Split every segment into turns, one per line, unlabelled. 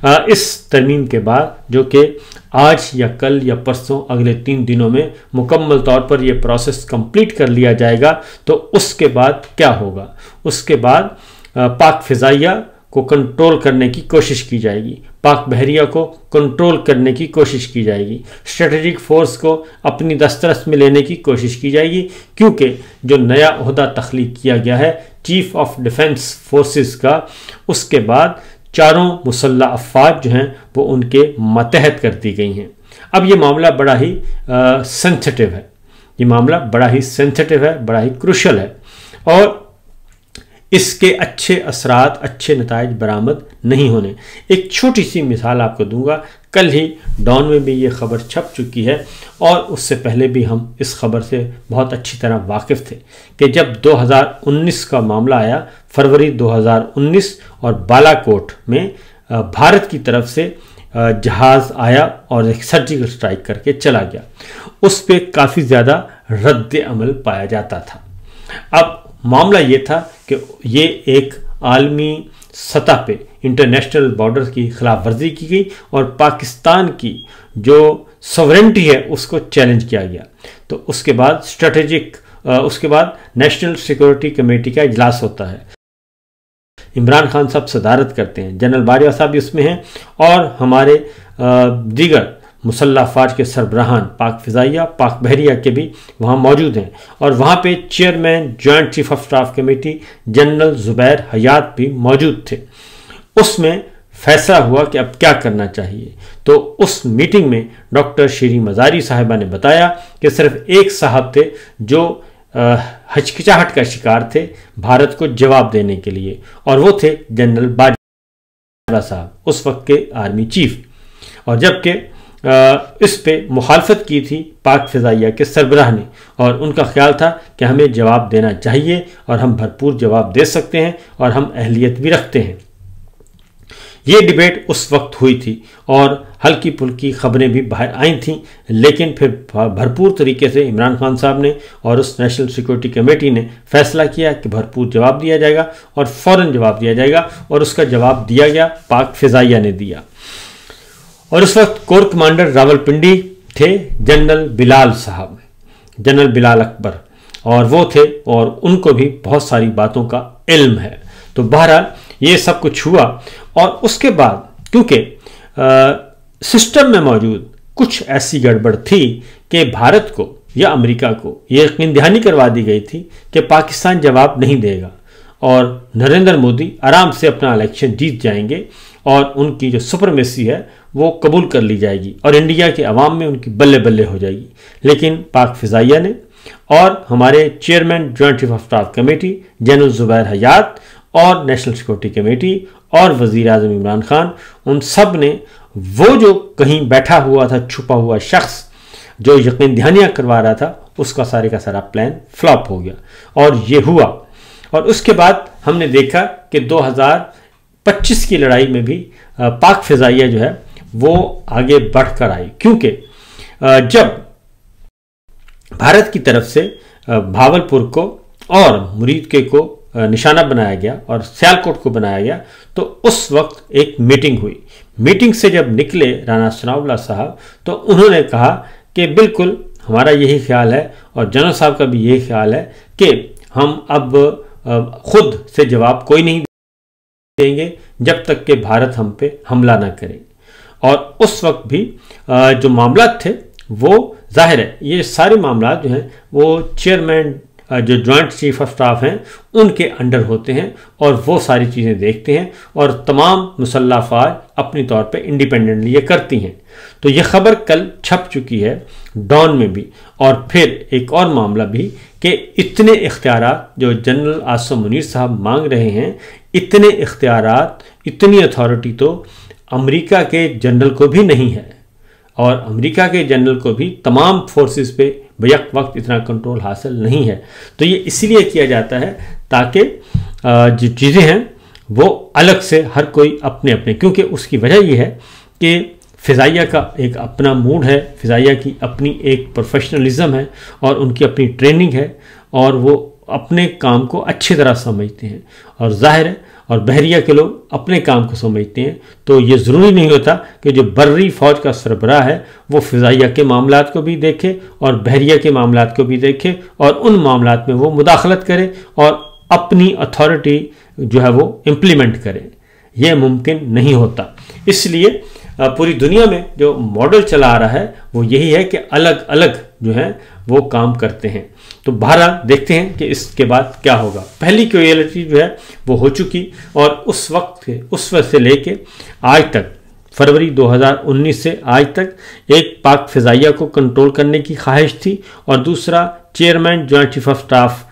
इस तरमीम के बाद, जो कि आज या कल या परसों अगले 3 दिनों में मुकम्मल तौर पर यह प्रोसेस कंप्लीट कर लिया जाएगा, तो उसके बाद क्या होगा? उसके बाद पाक फ़िज़ाइया को कंट्रोल करने की कोशिश की जाएगी, पाक बहरिया को कंट्रोल करने की कोशिश की जाएगी, स्ट्रेटेजिक फोर्स को अपनी दस्तरस में लेने की कोशिश की जाएगी, क्योंकि जो नया ओहदा तख्लीक किया गया है चीफ ऑफ डिफेंस फोर्सेस का, उसके बाद चारों मुसल्लह अफ़वाज जो हैं वो उनके मतहत कर दी गई हैं। अब ये मामला बड़ा ही सेंसिटिव है, ये मामला बड़ा ही सेंसिटिव है, बड़ा ही क्रूशल है, और इसके अच्छे असरात, अच्छे नताइज बरामद नहीं होने। एक छोटी सी मिसाल आपको दूंगा, कल ही डॉन में भी ये ख़बर छप चुकी है, और उससे पहले भी हम इस खबर से बहुत अच्छी तरह वाकिफ़ थे कि जब 2019 का मामला आया, फरवरी 2019, और बालाकोट में भारत की तरफ से जहाज़ आया और एक सर्जिकल स्ट्राइक करके चला गया, उस पर काफ़ी ज़्यादा रद्द अमल पाया जाता था। अब मामला ये था कि ये एक आलमी सतह पे इंटरनेशनल बॉर्डर की खिलाफ वर्जी की गई और पाकिस्तान की जो सॉवरेनिटी है उसको चैलेंज किया गया। तो उसके बाद नेशनल सिक्योरिटी कमेटी का इजलास होता है, इमरान खान साहब सदारत करते हैं, जनरल बाजवा साहब भी उसमें हैं, और हमारे दीगर मुसल्लह अफ़वाज के सरबराहान पाक फ़िज़ाइया, पाक बहरिया के भी वहाँ मौजूद हैं, और वहाँ पे chairman joint chief of staff committee general Zubair Hayat भी मौजूद थे। उसमें फैसला हुआ कि अब क्या करना चाहिए। तो उस मीटिंग में डॉक्टर शीरी मज़ारी साहिबा ने बताया कि सिर्फ एक साहब थे जो हिचकिचाहट का शिकार थे भारत को जवाब देने के लिए, और वो थे जनरल बाजवा साहब, उस वक्त के आर्मी चीफ, और जबकि इस पे मुखालफत की थी पाक फ़िज़ाइया के सरबराह ने, और उनका ख्याल था कि हमें जवाब देना चाहिए और हम भरपूर जवाब दे सकते हैं और हम अहलियत भी रखते हैं। ये डिबेट उस वक्त हुई थी और हल्की फुल्की ख़बरें भी बाहर आई थीं, लेकिन फिर भरपूर तरीके से इमरान खान साहब ने और उस नेशनल सिक्योरिटी कमेटी ने फैसला किया कि भरपूर जवाब दिया जाएगा और फ़ौरन जवाब दिया जाएगा, और उसका जवाब दिया गया, पाक फ़िज़ाइया ने दिया। और उस वक्त कोर कमांडर रावलपिंडी थे जनरल बिलाल साहब, जनरल बिलाल अकबर, और वो थे, और उनको भी बहुत सारी बातों का इल्म है। तो बहरहाल ये सब कुछ हुआ, और उसके बाद क्योंकि सिस्टम में मौजूद कुछ ऐसी गड़बड़ थी कि भारत को या अमेरिका को ये यकीन दहानी करवा दी गई थी कि पाकिस्तान जवाब नहीं देगा और नरेंद्र मोदी आराम से अपना इलेक्शन जीत जाएंगे और उनकी जो सुपरमेसी है वो कबूल कर ली जाएगी और इंडिया के अवाम में उनकी बल्ले बल्ले हो जाएगी। लेकिन पाक फ़िज़ाइया ने और हमारे chairman joint chief of staff committee general Zubair Hayat और नेशनल सिक्योरिटी कमेटी और वज़ीर आज़म इमरान खान, उन सब ने वो जो कहीं बैठा हुआ था छुपा हुआ शख्स जो यकीन दहानियाँ करवा रहा था, उसका सारे का सारा प्लान फ्लॉप हो गया और ये हुआ। और उसके बाद हमने देखा कि 2025 की लड़ाई में भी पाक फ़िज़ाइया जो है वो आगे बढ़कर आई, क्योंकि जब भारत की तरफ से भावलपुर को और मुरीदके को निशाना बनाया गया और सियालकोट को बनाया गया, तो उस वक्त एक मीटिंग हुई। मीटिंग से जब निकले राना सनाउल्लाह साहब, तो उन्होंने कहा कि बिल्कुल हमारा यही ख्याल है और जनरल साहब का भी यही ख्याल है कि हम अब खुद से जवाब कोई नहीं देंगे जब तक कि भारत हम पे हमला ना करे। और उस वक्त भी जो मामला थे वो जाहिर है ये सारे मामला जो हैं वो चेयरमैन जो जॉइंट चीफ ऑफ स्टाफ हैं उनके अंडर होते हैं और वो सारी चीज़ें देखते हैं और तमाम मुसल्लह अफ़वाज अपनी तौर पे इंडिपेंडेंटली ये करती हैं। तो ये ख़बर कल छप चुकी है डॉन में भी, और फिर एक और मामला भी कि इतने इख्तियारात जो जनरल आसिम मुनीर साहब मांग रहे हैं, इतने इख्तियारात, इतनी अथॉरिटी तो अमेरिका के जनरल को भी नहीं है, और अमेरिका के जनरल को भी तमाम फोर्सेस पे बैक वक्त इतना कंट्रोल हासिल नहीं है। तो ये इसीलिए किया जाता है ताकि जो चीज़ें हैं वो अलग से हर कोई अपने अपने, क्योंकि उसकी वजह ये है कि फ़िज़ाइया का एक अपना मूड है, फ़िज़ाइया की अपनी एक प्रोफेशनलिज्म है और उनकी अपनी ट्रेनिंग है और वो अपने काम को अच्छी तरह समझते हैं। और जाहिर है और बहरिया के लोग अपने काम को समझते हैं। तो ये ज़रूरी नहीं होता कि जो बर्री फौज का सरबराह है वो फ़िज़ाइया के मामलात को भी देखे और बहरिया के मामलात को भी देखे और उन मामलात में वो मुदाखलत करे और अपनी अथॉरिटी जो है वो इम्प्लीमेंट करे। ये मुमकिन नहीं होता। इसलिए पूरी दुनिया में जो मॉडल चला आ रहा है वो यही है कि अलग अलग जो है वो काम करते हैं। तो बहरहाल देखते हैं कि इसके बाद क्या होगा। पहली क्यूएलिटी जो है वो हो चुकी और उस वक्त से लेके आज तक फरवरी 2019 से आज तक एक पाक फ़िज़ाइया को कंट्रोल करने की ख्वाहिश थी और दूसरा chairman joint chief of staff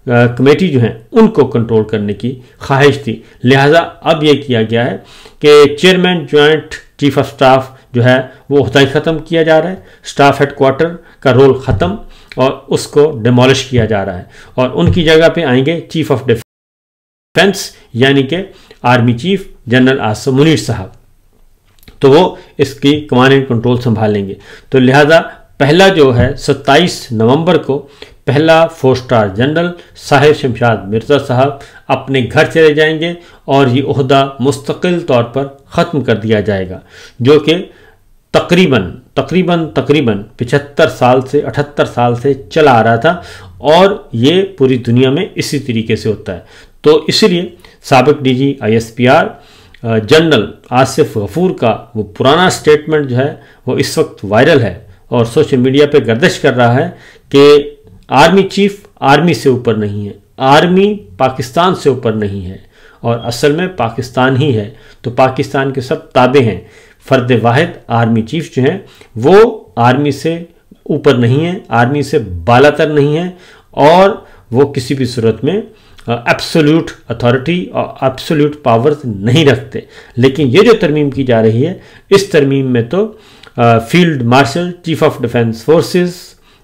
committee जो है उनको कंट्रोल करने की ख्वाहिश थी। लिहाजा अब ये किया गया है कि chairman joint chief of staff जो है वो ओहदा ख़त्म किया जा रहा है, स्टाफ हेडक्वार्टर का रोल ख़त्म और उसको डिमोलिश किया जा रहा है और उनकी जगह पे आएंगे चीफ ऑफ डिफेंस यानी कि army chief general Asim Munir साहब। तो वो इसकी कमांड एंड कंट्रोल संभालेंगे। तो लिहाजा पहला जो है 27 नवंबर को पहला 4 स्टार जनरल साहिर शमशाद मिर्ज़ा साहब अपने घर चले जाएंगे और ये ओहदा मुस्तकिल तौर पर ख़त्म कर दिया जाएगा, जो कि तकरीबन 75 साल से 78 साल से चला आ रहा था और ये पूरी दुनिया में इसी तरीके से होता है। तो इसलिए साबिक DG ISPR general Asif Ghafoor का वो पुराना स्टेटमेंट जो है वो इस वक्त वायरल है और सोशल मीडिया पे गर्दिश कर रहा है कि आर्मी चीफ आर्मी से ऊपर नहीं है, आर्मी पाकिस्तान से ऊपर नहीं है और असल में पाकिस्तान ही है। तो पाकिस्तान के सब ताबे हैं। फ़र्द वाहिद आर्मी चीफ जो हैं वो आर्मी से ऊपर नहीं है, आर्मी से बालातर नहीं है और वो किसी भी सूरत में एब्सोल्यूट अथॉरिटी और एब्सोल्यूट पावर्स नहीं रखते। लेकिन ये जो तरमीम की जा रही है इस तरमीम में तो field marshal chief of defence forces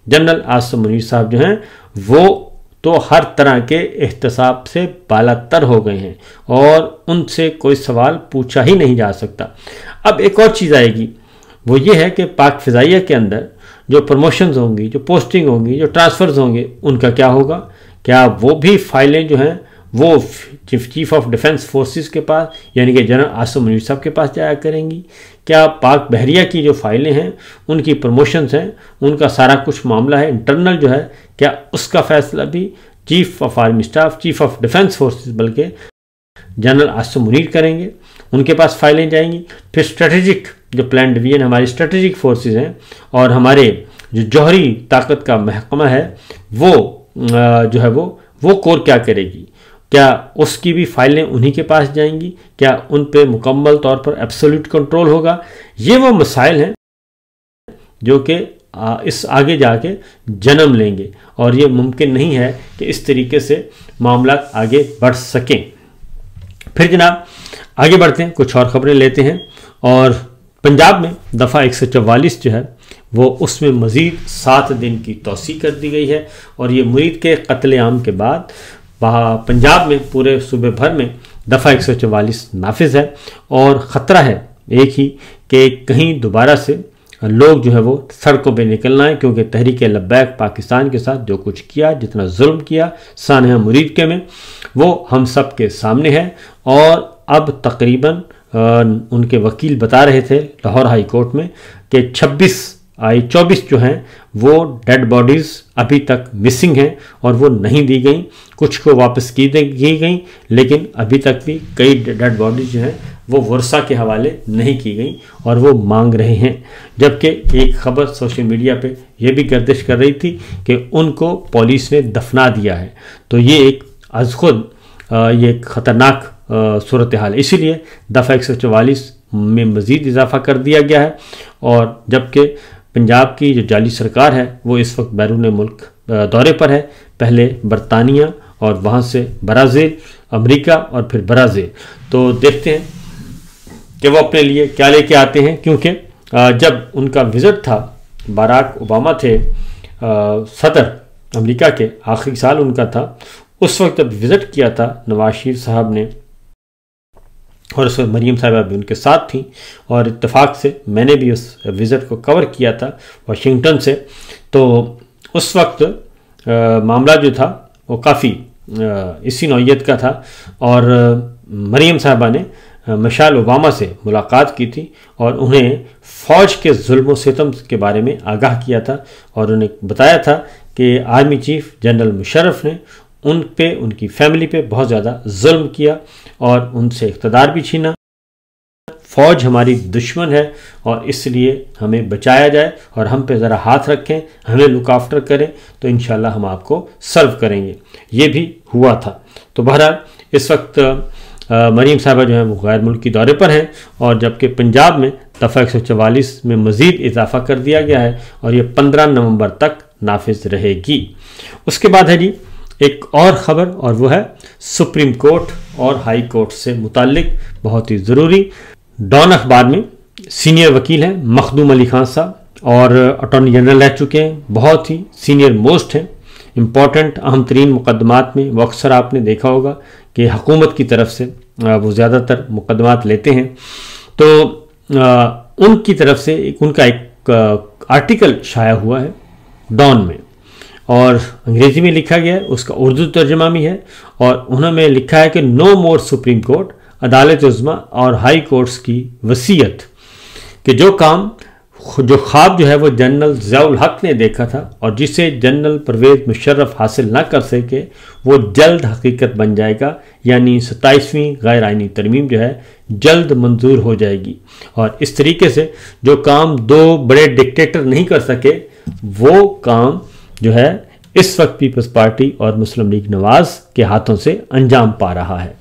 general Asim Munir साहब जो हैं वो तो हर तरह के एहतसाब से बालातर हो गए हैं और उनसे कोई सवाल पूछा ही नहीं जा सकता। अब एक और चीज़ आएगी, वो ये है कि पाक फ़िज़ाइया के अंदर जो प्रमोशंस होंगी, जो पोस्टिंग होंगी, जो ट्रांसफ़र्स होंगे, उनका क्या होगा? क्या वो भी फाइलें जो हैं वो चीफ ऑफ डिफेंस फोर्सेस के पास यानी कि जनरल आसिम मुनीर साहब के पास जाया करेंगी? क्या पाक बहरिया की जो फाइलें हैं उनकी प्रमोशंस हैं, उनका सारा कुछ मामला है इंटरनल जो है, क्या उसका फैसला भी chief of army staff, chief of defence forces बल्कि जनरल आसिम मुनीर करेंगे? उनके पास फाइलें जाएंगी। फिर स्ट्रेटेजिक जो प्लान डिवीजन हमारी स्ट्रेटेजिक फोर्सेस हैं और हमारे जो जौहरी ताकत का महकमा है वो जो है वो कोर क्या करेगी? क्या उसकी भी फाइलें उन्हीं के पास जाएंगी? क्या उन पे मुकम्मल तौर पर एब्सोल्यूट कंट्रोल होगा? ये वो मसाइल हैं जो कि इस आगे जाके जन्म लेंगे और ये मुमकिन नहीं है कि इस तरीके से मामला आगे बढ़ सकें। फिर जनाब आगे बढ़ते हैं, कुछ और ख़बरें लेते हैं। और पंजाब में दफ़ा 144 जो है वो उसमें मज़ीद 7 दिन की तौसी कर दी गई है और ये मुरीद के कत्लेआम के बाद पंजाब में पूरे सूबे भर में दफ़ा 144 नाफिज है और ख़तरा है एक ही कि कहीं दोबारा से लोग जो है वो सड़कों पे निकलना है, क्योंकि तहरीक लब्बैक पाकिस्तान के साथ जो कुछ किया, जितना जुल्म किया सानहा मुरीद के में, वो हम सब के सामने है। और अब तकरीबन उनके वकील बता रहे थे लाहौर हाई कोर्ट में कि 24 जो हैं वो डेड बॉडीज़ अभी तक मिसिंग हैं और वो नहीं दी गई। कुछ को वापस की गई लेकिन अभी तक भी कई डेड बॉडीज़ जो हैं वो वर्षा के हवाले नहीं की गई और वो मांग रहे हैं। जबकि एक खबर सोशल मीडिया पे ये भी गर्दिश कर रही थी कि उनको पुलिस ने दफना दिया है। तो ये एक अज़ खुद ये ख़तरनाक सूरत हाल है। इसीलिए दफ़ा 144 में मज़ीद इजाफ़ा कर दिया गया है। और जबकि पंजाब की जो जाली सरकार है वो इस वक्त बैरून मुल्क दौरे पर है, पहले बरतानिया और वहाँ से ब्राज़ील, अमेरिका और फिर ब्राज़ील। तो देखते हैं कि वो अपने लिए क्या लेके आते हैं, क्योंकि जब उनका विज़िट था, बराक ओबामा थे सदर अमेरिका के, आखिरी साल उनका था, उस वक्त जब विज़िट किया था नवाज शरीफ साहब ने और उस वक्त मरीम साहिबा भी उनके साथ थी और इत्तेफाक से मैंने भी उस विज़िट को कवर किया था वाशिंगटन से। तो उस वक्त मामला जो था वो काफ़ी इसी नौइयत का था और मरियम साहबा ने मिशेल ओबामा से मुलाकात की थी और उन्हें फ़ौज के जुल्म सितम के बारे में आगाह किया था और उन्हें बताया था कि आर्मी चीफ जनरल मुशर्रफ ने उन पे, उनकी फैमिली पे बहुत ज़्यादा जुल्म किया और उनसे इक़्तिदार भी छीना। फ़ौज हमारी दुश्मन है और इसलिए हमें बचाया जाए और हम पे ज़रा हाथ रखें, हमें लुक आफ्टर करें, तो इंशाल्लाह हम आपको सर्व करेंगे। ये भी हुआ था। तो बहरहाल इस वक्त मरीम साहबा जो है वो गैर मुल्की दौरे पर हैं और जबकि पंजाब में दफ़ा 144 में मज़ीद इजाफा कर दिया गया है और ये 15 नवंबर तक नाफिज रहेगी। उसके बाद है जी एक और ख़बर और वो है सुप्रीम कोर्ट और हाई कोर्ट से मुताल्लिक बहुत ही ज़रूरी। डॉन अखबार में सीनियर वकील हैं मखदूम अली खान साहब और अटॉर्नी जनरल रह चुके हैं, बहुत ही सीनियर मोस्ट हैं। इम्पॉर्टेंट अहम तरीन मुकदमात में वो अक्सर आपने देखा होगा कि हुकूमत की तरफ से वो ज़्यादातर मुकदमात लेते हैं। तो उनकी तरफ से उनका एक आर्टिकल शाया हुआ है डॉन में और अंग्रेज़ी में लिखा गया है, उसका उर्दू तर्जमा भी है और उन्होंने लिखा है कि नो मोर सुप्रीम कोर्ट, अदालत उज़्मा और हाई कोर्ट्स की वसीयत कि जो ख्वाब जो है वो जनरल ज़ियाउल हक ने देखा था और जिसे जनरल परवेज़ मुशर्रफ हासिल ना कर सके वो जल्द हकीकत बन जाएगा, यानी 27वीं गैर आइनी तरमीम जो है जल्द मंजूर हो जाएगी। और इस तरीके से जो काम दो बड़े डिक्टेटर नहीं कर सके वो काम जो है इस वक्त पीपल्स पार्टी और मुस्लिम लीग नवाज के हाथों से अंजाम पा रहा है।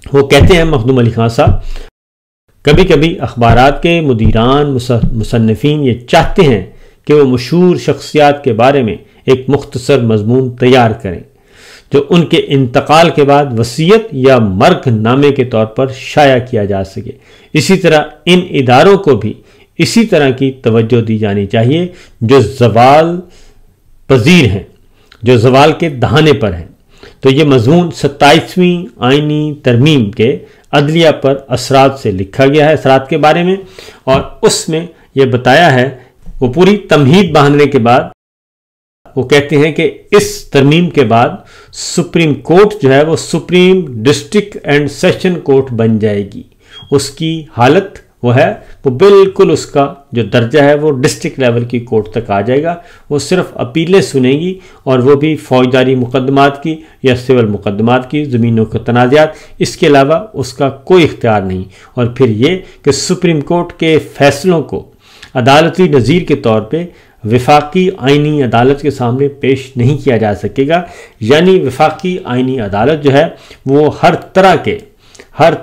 वो कहते हैं मखदूम अली खान साहब, कभी कभी अखबारात के मुदीरान मुसन्निफीन ये चाहते हैं कि वो मशहूर शख्सियात के बारे में एक मुख्तसर मजमून तैयार करें जो उनके इंतकाल के बाद वसीयत या मर्ग नामे के तौर पर शाया किया जा सके। इसी तरह इन इदारों को भी इसी तरह की तवज्जो दी जानी चाहिए जो ज़वाल पजीर हैं, जो ज़वाल के दहाने पर हैं। तो ये मजमून 27वीं आइनी तरमीम के अदलिया पर असरात से लिखा गया है, असरात के बारे में, और उसमें यह बताया है, वो पूरी तमहीद बांधने के बाद वो कहते हैं कि इस तरमीम के बाद सुप्रीम कोर्ट जो है वो supreme district and session court बन जाएगी। उसकी हालत वो है वो बिल्कुल उसका जो दर्जा है वो डिस्ट्रिक्ट लेवल की कोर्ट तक आ जाएगा। वो सिर्फ अपीलें सुनेगी और वो भी फौजदारी मुकदमात की या सिविल मुकदमात की, ज़मीनों के तनाज़ात, इसके अलावा उसका कोई इख्तियार नहीं। और फिर ये कि सुप्रीम कोर्ट के फैसलों को अदालती नज़ीर के तौर पे वफाकी आइनी अदालत के सामने पेश नहीं किया जा सकेगा, यानी वफाकी आइनी अदालत जो है वो हर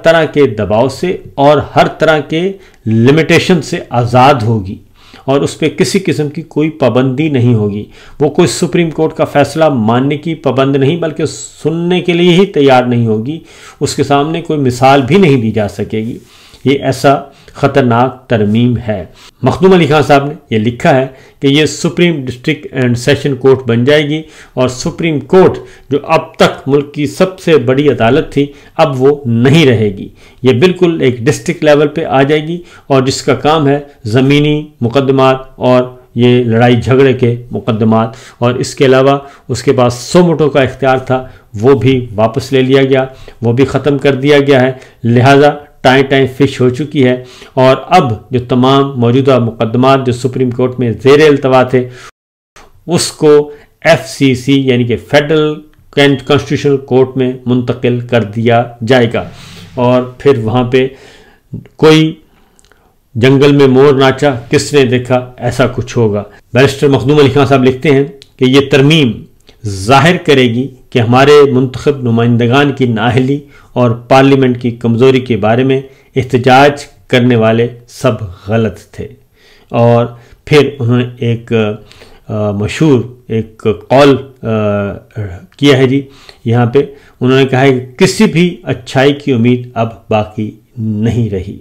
तरह के दबाव से और हर तरह के लिमिटेशन से आज़ाद होगी और उस पर किसी किस्म की कोई पाबंदी नहीं होगी। वो कोई सुप्रीम कोर्ट का फैसला मानने की पाबंद नहीं बल्कि सुनने के लिए ही तैयार नहीं होगी, उसके सामने कोई मिसाल भी नहीं दी जा सकेगी। ये ऐसा ख़तरनाक तरमीम है। मखदूम अली खान साहब ने यह लिखा है कि ये supreme district and session court बन जाएगी और सुप्रीम कोर्ट जो अब तक मुल्क की सबसे बड़ी अदालत थी अब वो नहीं रहेगी। ये बिल्कुल एक डिस्ट्रिक्ट लेवल पे आ जाएगी और जिसका काम है ज़मीनी मुकदमात और ये लड़ाई झगड़े के मुकदमात, और इसके अलावा उसके पास सो मोटो का इख्तियार था वो भी वापस ले लिया गया, वो भी ख़त्म कर दिया गया है। लिहाजा टाइम फिश हो चुकी है और अब जो तमाम मौजूदा मुकदमात जो सुप्रीम कोर्ट में ज़ेर इल्तवा थे उसको FCC यानी कि फेडरल कॉन्स्टिट्यूशनल कोर्ट में मुंतकिल कर दिया जाएगा और फिर वहाँ पे कोई जंगल में मोर नाचा किसने देखा ऐसा कुछ होगा। बैरिस्टर मखदूम अली खान साहब लिखते हैं कि ये तरमीम जाहिर करेगी कि हमारे मुंतखब नुमाइंदगान की नाअहली और पार्लियामेंट की कमज़ोरी के बारे में एहतजाज करने वाले सब गलत थे। और फिर उन्होंने एक मशहूर एक कॉल किया है जी, यहाँ पे उन्होंने कहा है कि किसी भी अच्छाई की उम्मीद अब बाकी नहीं रही।